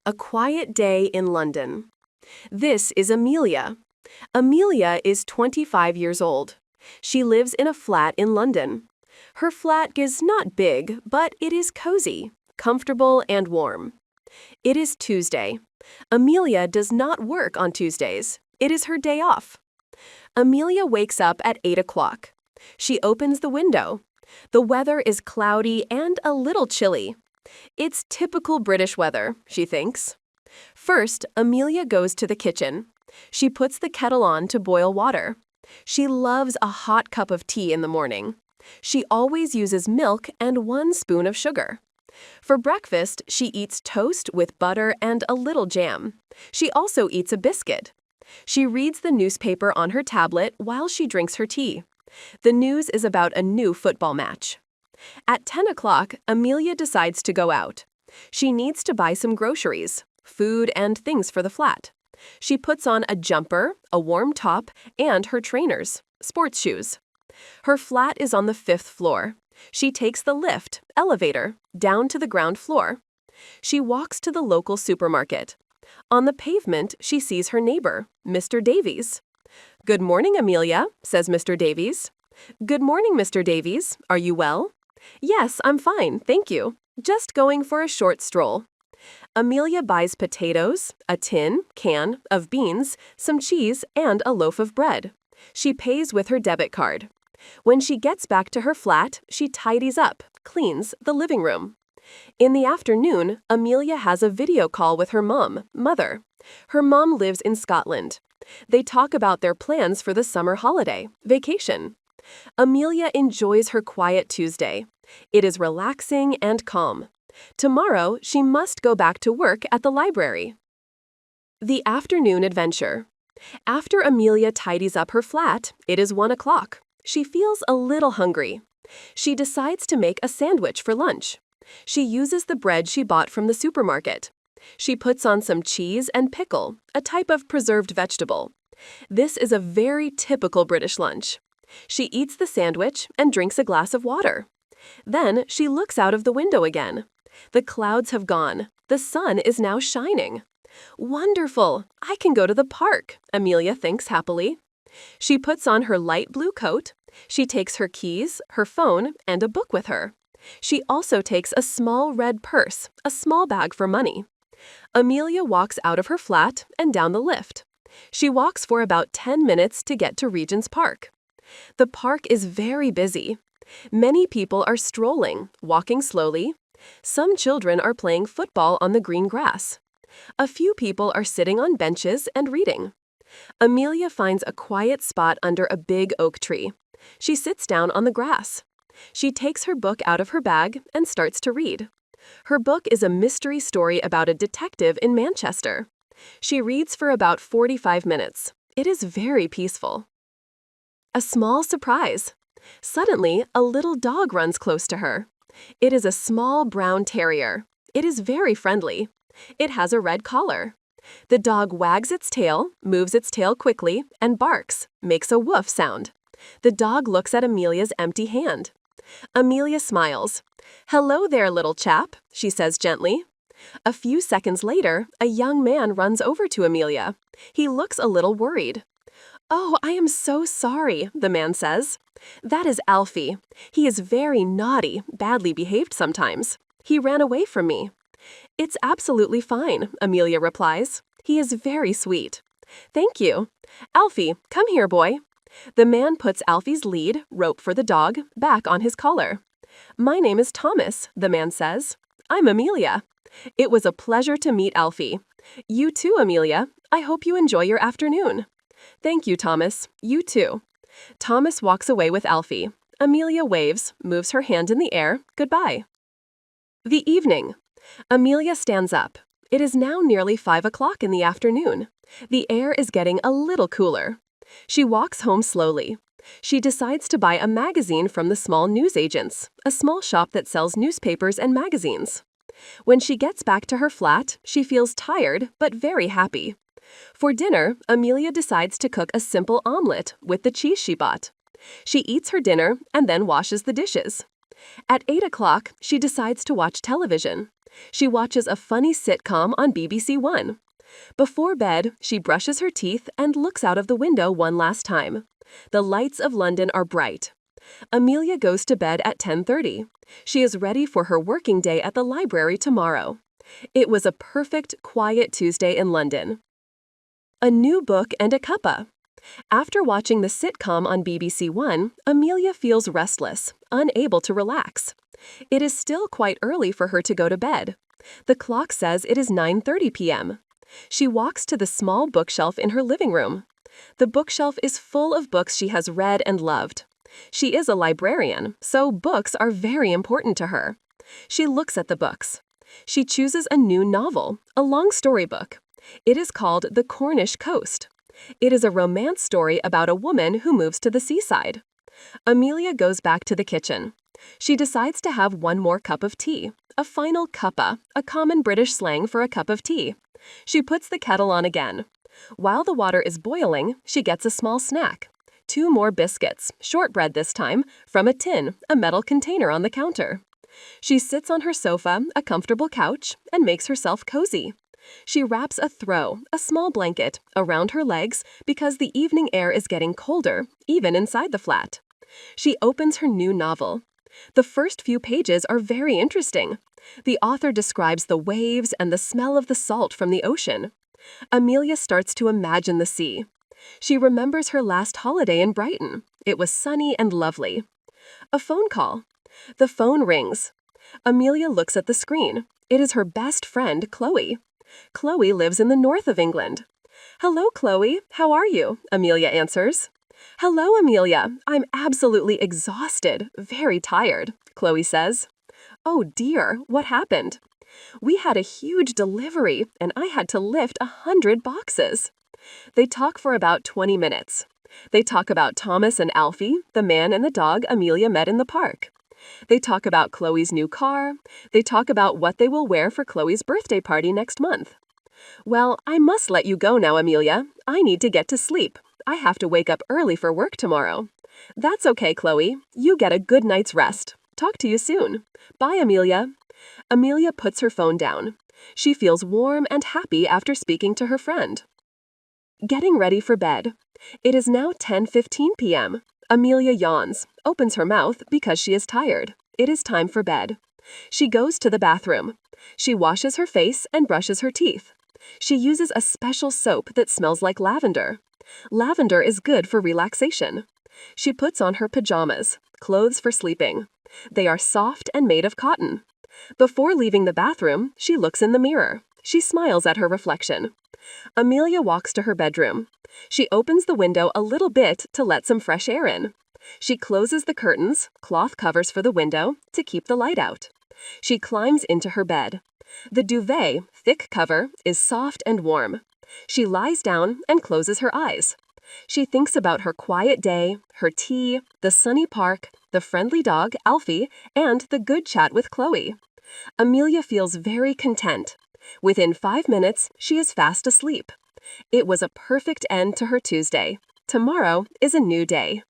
A quiet day in London. This is Amelia. Amelia is 25 years old. She lives in a flat in London. Her flat is not big, but it is cozy, comfortable, and warm. It is Tuesday. Amelia does not work on Tuesdays. It is her day off. Amelia wakes up at 8 o'clock. She opens the window. The weather is cloudy and a little chilly. It's typical British weather, she thinks. First, Amelia goes to the kitchen. She puts the kettle on to boil water. She loves a hot cup of tea in the morning. She always uses milk and 1 spoon of sugar. For breakfast, she eats toast with butter and a little jam. She also eats a biscuit. She reads the newspaper on her tablet while she drinks her tea. The news is about a new football match. At 10 o'clock, Amelia decides to go out. She needs to buy some groceries, food, and things for the flat. She puts on a jumper, a warm top, and her trainers, sports shoes. Her flat is on the 5th floor. She takes the lift, elevator, down to the ground floor. She walks to the local supermarket. On the pavement, she sees her neighbor, Mr. Davies. "Good morning, Amelia," says Mr. Davies. "Good morning, Mr. Davies. Are you well?" "Yes, I'm fine, thank you. Just going for a short stroll." Amelia buys potatoes, a can of beans, some cheese, and a loaf of bread. She pays with her debit card. When she gets back to her flat, she tidies up, cleans the living room. In the afternoon, Amelia has a video call with her mother. Her mom lives in Scotland. They talk about their plans for the summer holiday, vacation. Amelia enjoys her quiet Tuesday. It is relaxing and calm. Tomorrow, she must go back to work at the library. The afternoon adventure. After Amelia tidies up her flat, it is 1 o'clock. She feels a little hungry. She decides to make a sandwich for lunch. She uses the bread she bought from the supermarket. She puts on some cheese and pickle, a type of preserved vegetable. This is a very typical British lunch. She eats the sandwich and drinks a glass of water. Then she looks out of the window again. The clouds have gone. The sun is now shining. "Wonderful! I can go to the park," Amelia thinks happily. She puts on her light blue coat. She takes her keys, her phone, and a book with her. She also takes a small red purse, a small bag for money. Amelia walks out of her flat and down the lift. She walks for about 10 minutes to get to Regent's Park. The park is very busy. Many people are strolling, walking slowly. Some children are playing football on the green grass. A few people are sitting on benches and reading. Amelia finds a quiet spot under a big oak tree. She sits down on the grass. She takes her book out of her bag and starts to read. Her book is a mystery story about a detective in Manchester. She reads for about 45 minutes. It is very peaceful. A small surprise. Suddenly, a little dog runs close to her. It is a small brown terrier. It is very friendly. It has a red collar. The dog wags its tail, moves its tail quickly, and barks, makes a woof sound. The dog looks at Amelia's empty hand. Amelia smiles. "Hello there, little chap," she says gently. A few seconds later, a young man runs over to Amelia. He looks a little worried. "Oh, I am so sorry," the man says. "That is Alfie. He is very naughty, badly behaved sometimes. He ran away from me." "It's absolutely fine," Amelia replies. "He is very sweet." "Thank you. Alfie, come here, boy." The man puts Alfie's lead, rope for the dog, back on his collar. "My name is Thomas," the man says. "I'm Amelia." "It was a pleasure to meet Alfie." "You too, Amelia. I hope you enjoy your afternoon." "Thank you, Thomas. You too." Thomas walks away with Alfie. Amelia waves, moves her hand in the air, goodbye. The evening. Amelia stands up. It is now nearly 5 o'clock in the afternoon. The air is getting a little cooler. She walks home slowly. She decides to buy a magazine from the small newsagents, a small shop that sells newspapers and magazines. When she gets back to her flat, she feels tired but very happy. For dinner, Amelia decides to cook a simple omelet with the cheese she bought. She eats her dinner and then washes the dishes. At 8 o'clock, she decides to watch television. She watches a funny sitcom on BBC One. Before bed, she brushes her teeth and looks out of the window one last time. The lights of London are bright. Amelia goes to bed at 10:30. She is ready for her working day at the library tomorrow. It was a perfect, quiet Tuesday in London. A new book and a cuppa. After watching the sitcom on BBC One, Amelia feels restless, unable to relax. It is still quite early for her to go to bed. The clock says it is 9:30 p.m. She walks to the small bookshelf in her living room. The bookshelf is full of books she has read and loved. She is a librarian, so books are very important to her. She looks at the books. She chooses a new novel, a long storybook. It is called The Cornish Coast. It is a romance story about a woman who moves to the seaside. Amelia goes back to the kitchen. She decides to have one more cup of tea, a final cuppa, a common British slang for a cup of tea. She puts the kettle on again. While the water is boiling, she gets a small snack. 2 more biscuits, shortbread this time, from a tin, a metal container on the counter. She sits on her sofa, a comfortable couch, and makes herself cozy. She wraps a throw, a small blanket, around her legs because the evening air is getting colder, even inside the flat. She opens her new novel. The first few pages are very interesting. The author describes the waves and the smell of the salt from the ocean. Amelia starts to imagine the sea. She remembers her last holiday in Brighton. It was sunny and lovely. A phone call. The phone rings. Amelia looks at the screen. It is her best friend, Chloe. Chloe lives in the north of England. "Hello, Chloe. How are you?" Amelia answers. "Hello, Amelia. I'm absolutely exhausted, very tired," Chloe says. "Oh dear, what happened?" "We had a huge delivery, and I had to lift 100 boxes." They talk for about 20 minutes. They talk about Thomas and Alfie, the man and the dog Amelia met in the park. They talk about Chloe's new car. They talk about what they will wear for Chloe's birthday party next month. "Well, I must let you go now, Amelia. I need to get to sleep. I have to wake up early for work tomorrow." "That's okay, Chloe. You get a good night's rest. Talk to you soon. Bye, Amelia." Amelia puts her phone down. She feels warm and happy after speaking to her friend. Getting ready for bed. It is now 10:15 p.m. Amelia yawns, opens her mouth because she is tired. It is time for bed. She goes to the bathroom. She washes her face and brushes her teeth. She uses a special soap that smells like lavender. Lavender is good for relaxation. She puts on her pajamas, clothes for sleeping. They are soft and made of cotton. Before leaving the bathroom, she looks in the mirror. She smiles at her reflection. Amelia walks to her bedroom. She opens the window a little bit to let some fresh air in. She closes the curtains, cloth covers for the window, to keep the light out. She climbs into her bed. The duvet, thick cover, is soft and warm. She lies down and closes her eyes. She thinks about her quiet day, her tea, the sunny park, the friendly dog, Alfie, and the good chat with Chloe. Amelia feels very content. Within 5 minutes, she is fast asleep. It was a perfect end to her Tuesday. Tomorrow is a new day.